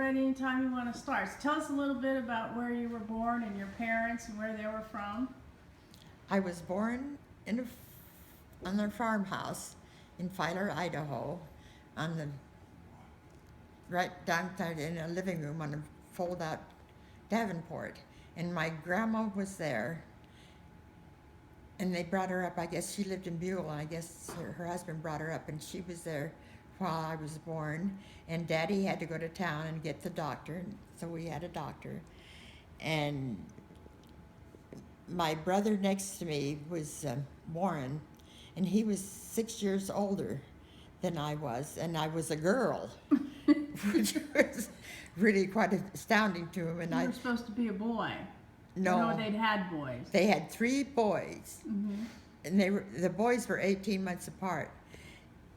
ready anytime you want to start. So tell us a little bit about where you were born and your parents and where they were from. I was born on a farmhouse in Southern Idaho, on the right downtown in a living room on a fold-out Davenport, and my grandma was there. And they brought her up. I guess she lived in Buell, and I guess her husband brought her up, and she was there while I was born. And Daddy had to go to town and get the doctor, so we had a doctor. And my brother next to me was Warren, and he was 6 years older than I was, and I was a girl, which was really quite astounding to him. And You were supposed to be a boy. No, No, they'd had boys. they had 3 boys, and the boys were 18 months apart.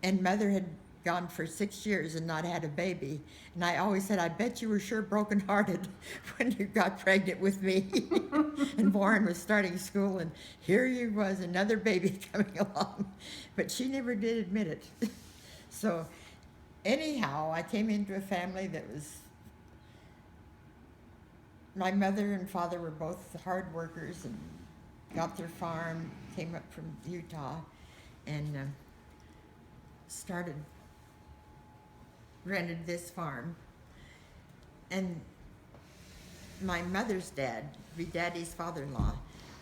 And Mother had gone for 6 years and not had a baby. And I always said, I bet you were sure brokenhearted when you got pregnant with me. And Warren was starting school, and here he was, another baby coming along. But she never did admit it. So anyhow, I came into a family that was, my mother and father were both hard workers and got their farm, came up from Utah, and rented this farm. And my mother's dad, Daddy's father-in-law,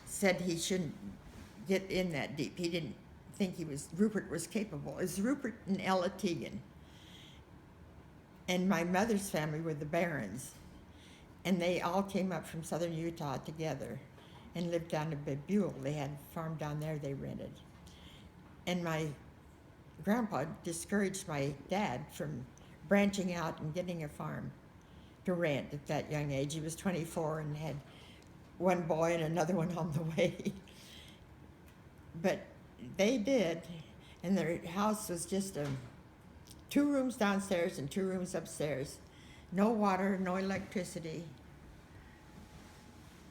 said he shouldn't get in that deep. He didn't think Rupert was capable. It was Rupert and Ella Teagan. And my mother's family were the Barons. And they all came up from southern Utah together and lived down in Buell. They had a farm down there they rented. And my grandpa discouraged my dad from branching out and getting a farm to rent at that young age. He was 24 and had one boy and another one on the way. But they did, and their house was just 2 rooms downstairs and 2 rooms upstairs. No water, no electricity.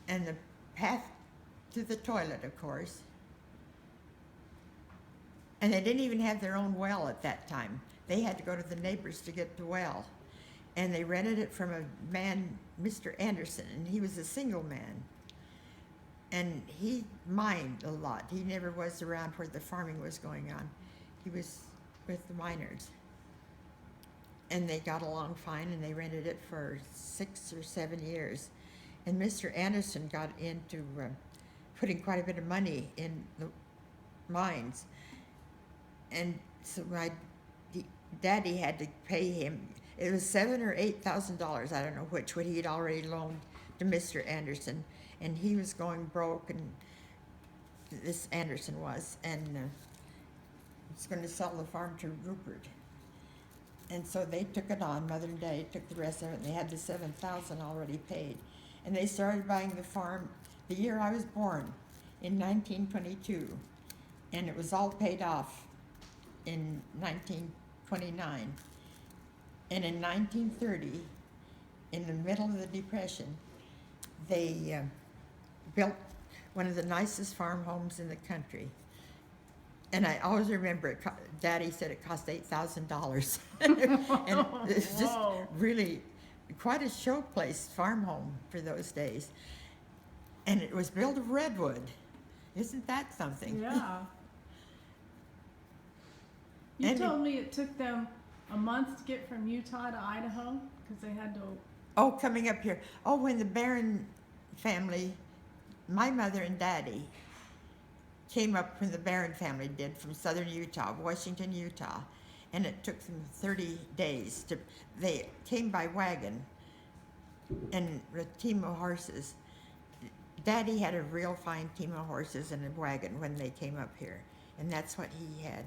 And the path to the toilet, of course. And they didn't even have their own well at that time. They had to go to the neighbors to get the well. And they rented it from a man, Mr. Anderson, and he was a single man. And he mined a lot. He never was around where the farming was going on. He was with the miners. And they got along fine, and they rented it for 6 or 7 years. And Mr. Anderson got into putting quite a bit of money in the mines. And so my daddy had to pay him. It was $7,000 or $8,000, I don't know which, what he had already loaned to Mr. Anderson. And he was going broke, and this Anderson was, and was going to sell the farm to Rupert. And so they took it on. Mother and Daddy took the rest of it, and they had the $7,000 already paid. And they started buying the farm the year I was born, in 1922. And it was all paid off in 1929. And in 1930, in the middle of the Depression, they built one of the nicest farm homes in the country. And I always remember it. Daddy said it cost $8,000. And it was just really quite a showplace farm home for those days. And it was built of redwood. Isn't that something? Yeah. You told me it took them a month to get from Utah to Idaho because they had to. Oh, coming up here. Oh, when the Barron family, my mother and Daddy, came up when the Barron family did from southern Utah, Washington, Utah, and it took them 30 days to. They came by wagon and a team of horses. Daddy had a real fine team of horses and a wagon when they came up here, and that's what he had.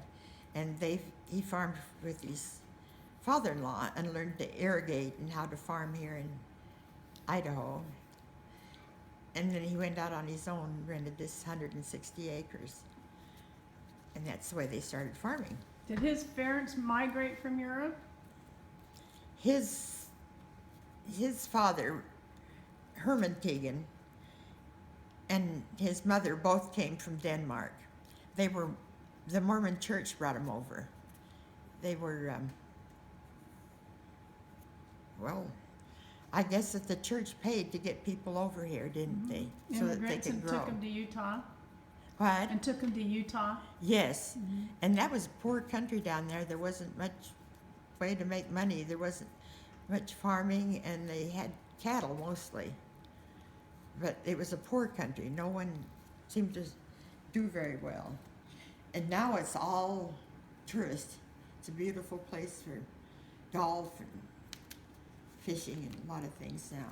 And he farmed with his father-in-law and learned to irrigate and how to farm here in Idaho. And then he went out on his own and rented this 160 acres. And that's the way they started farming. Did his parents migrate from Europe? His father, Herman Teagan, and his mother both came from Denmark. The Mormon church brought them over. They were, I guess that the church paid to get people over here, didn't they? So that they Immigrants could and grow. took them to Utah. What? And took them to Utah. Yes. And that was a poor country down there. There wasn't much way to make money. There wasn't much farming, and they had cattle mostly. But it was a poor country. No one seemed to do very well. And now it's all tourist. It's a beautiful place for golf and fishing and a lot of things now.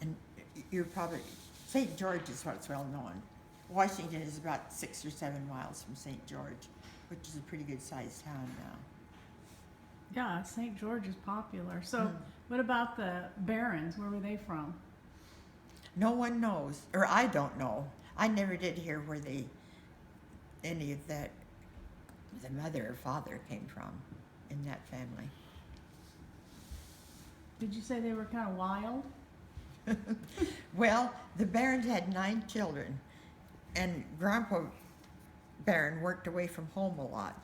And you're probably, St. George is what's well known. Washington is about 6 or 7 miles from St. George, which is a pretty good sized town now. Yeah, St. George is popular. So what about the Barons? Where were they from? No one knows, or I don't know. I never did hear where any of that, the mother or father came from in that family. Did you say they were kind of wild? Well, the Barons had 9 children, and Grandpa Baron worked away from home a lot.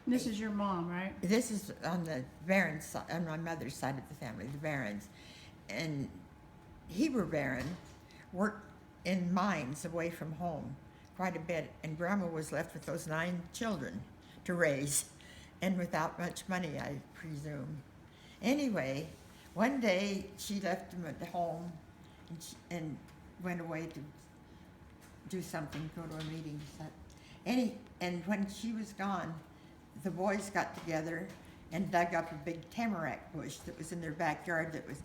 This is your mom, right? This is on the Barons side, on my mother's side of the family, the Barons. And Heber Baron worked in mines away from home quite a bit, and Grandma was left with those 9 children to raise, and without much money, I presume. Anyway, one day she left them at home and went away to do something, go to a meeting. And when she was gone, the boys got together and dug up a big tamarack bush that was in their backyard that was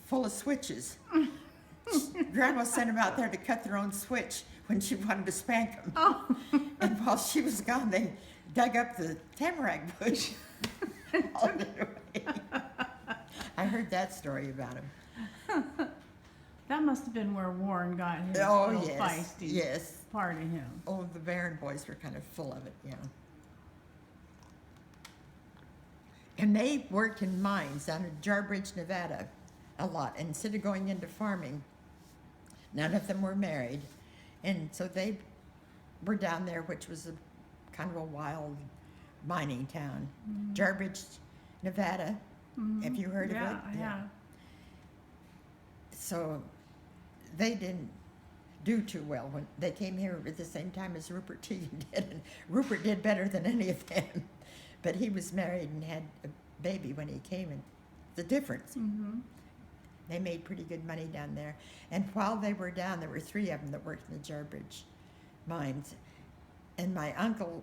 full of switches. Grandma sent them out there to cut their own switch when she wanted to spank them. Oh. And while she was gone, they dug up the tamarack bush. Hauled it away. I heard that story about him. That must have been where Warren got his Oh, little yes, feisty yes. part of him. Oh, the Baron boys were kind of full of it, yeah. And they worked in mines down in Jarbidge, Nevada, a lot. And instead of going into farming, none of them were married. And so they were down there, which was a kind of a wild mining town. Jarbidge, Nevada. Have you heard of it? Yeah. So they didn't do too well when they came here at the same time as Rupert Teagan did. And Rupert did better than any of them. But he was married and had a baby when he came, and the difference. They made pretty good money down there. And while they were down, there were 3 of them that worked in the Jarbidge mines. And my uncle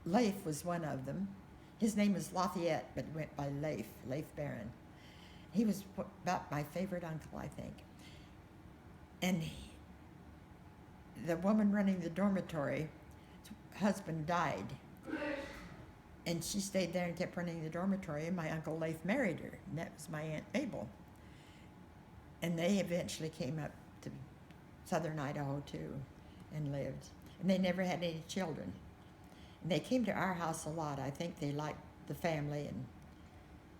Leif was one of them. His name was Lafayette, but went by Leif Baron. He was about my favorite uncle, I think. And the woman running the dormitory, husband died. And she stayed there and kept running the dormitory, and my Uncle Leif married her, and that was my Aunt Mabel. And they eventually came up to Southern Idaho, too, and lived. And they never had any children. And they came to our house a lot. I think they liked the family,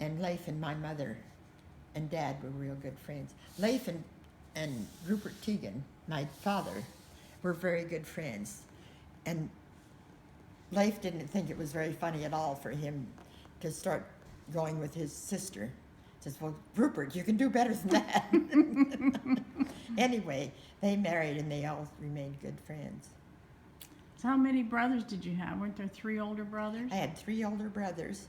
and Leif and my mother and Dad were real good friends. Leif and Rupert Teagan, my father, were very good friends. And Leif didn't think it was very funny at all for him to start going with his sister. He says, well, Rupert, you can do better than that. Anyway, they married and they all remained good friends. So how many brothers did you have? Weren't there 3 older brothers? I had 3 older brothers.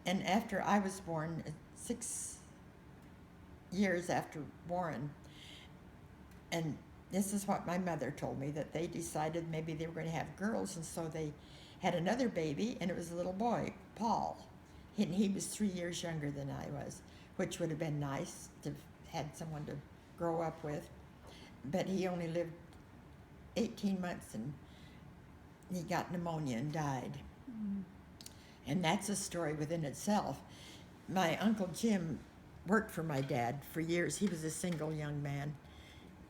And after I was born, 6 years after Warren, and this is what my mother told me, that they decided maybe they were going to have girls, and so they had another baby, and it was a little boy, Paul. He was 3 years younger than I was, which would have been nice to have had someone to grow up with. But he only lived 18 months, and he got pneumonia and died. And that's a story within itself. My Uncle Jim worked for my dad for years. He was a single young man,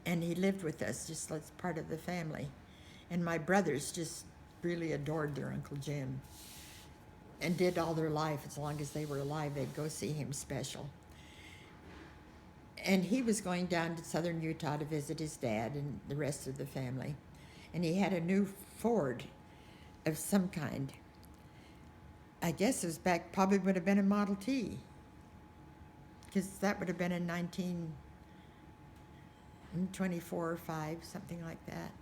and he lived with us just as part of the family. And my brothers just really adored their Uncle Jim and did all their life. As long as they were alive, they'd go see him special. And he was going down to southern Utah to visit his dad and the rest of the family. And he had a new Ford of some kind. I guess it was back, probably would have been a Model T. because that would have been in 1924 or 5, something like that.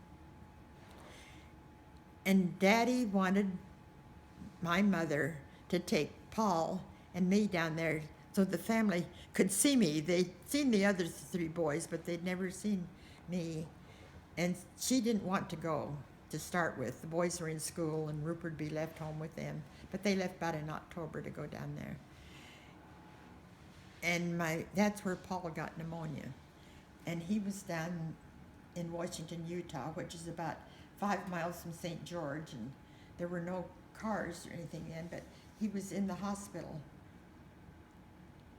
And Daddy wanted my mother to take Paul and me down there so the family could see me. They'd seen the other 3 boys, but they'd never seen me. And she didn't want to go to start with. The boys were in school and Rupert would be left home with them. But they left about in October to go down there. And that's where Paul got pneumonia. And he was down in Washington, Utah, which is about 5 miles from St. George, and there were no cars or anything then, but he was in the hospital.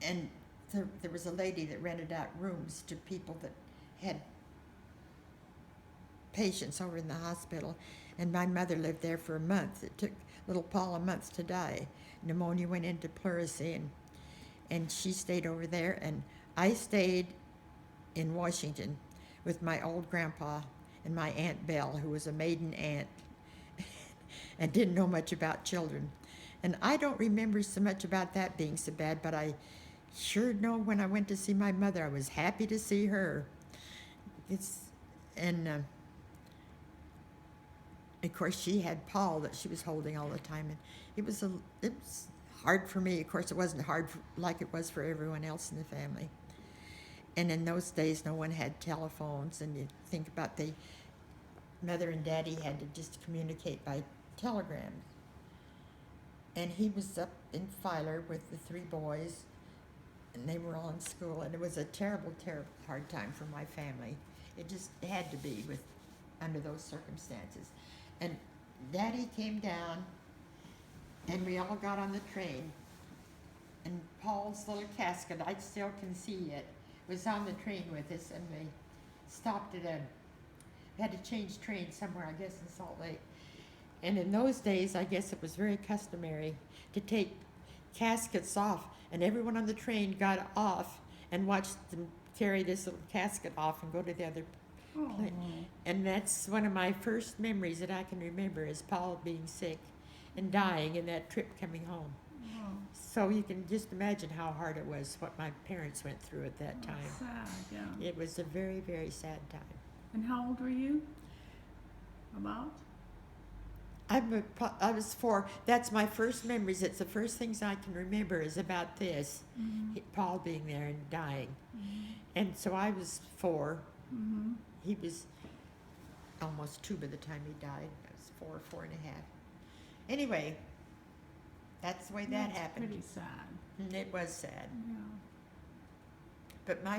And there was a lady that rented out rooms to people that had patients over in the hospital, and my mother lived there for a month. It took little Paul a month to die. Pneumonia went into pleurisy, and she stayed over there, and I stayed in Washington with my old grandpa and my Aunt Belle, who was a maiden aunt and didn't know much about children. And I don't remember so much about that being so bad, but I sure know when I went to see my mother, I was happy to see her. Of course, she had Paul that she was holding all the time, and it was hard for me. Of course, it wasn't hard like it was for everyone else in the family. And in those days, no one had telephones, and you think about Mother and Daddy had to just communicate by telegrams. And he was up in Filer with the 3 boys, and they were all in school, and it was a terrible, terrible hard time for my family. It just had to be under those circumstances. And Daddy came down, and we all got on the train, and Paul's little casket, I still can see it, was on the train with us, and we stopped had to change trains somewhere, I guess in Salt Lake. And in those days, I guess it was very customary to take caskets off, and everyone on the train got off and watched them carry this little casket off and go to the other plane. And that's one of my first memories that I can remember, is Paul being sick and dying, and that trip coming home. So you can just imagine how hard it was, what my parents went through at that time. Sad, yeah. It was a very, very sad time. And how old were you? About? I was 4. That's my first memories. It's the first things I can remember is about this, Paul being there and dying. And so I was 4. He was almost 2 by the time he died. I was 4 and a half. Anyway, that's the way that happened. Pretty sad. And it was sad. Yeah. But my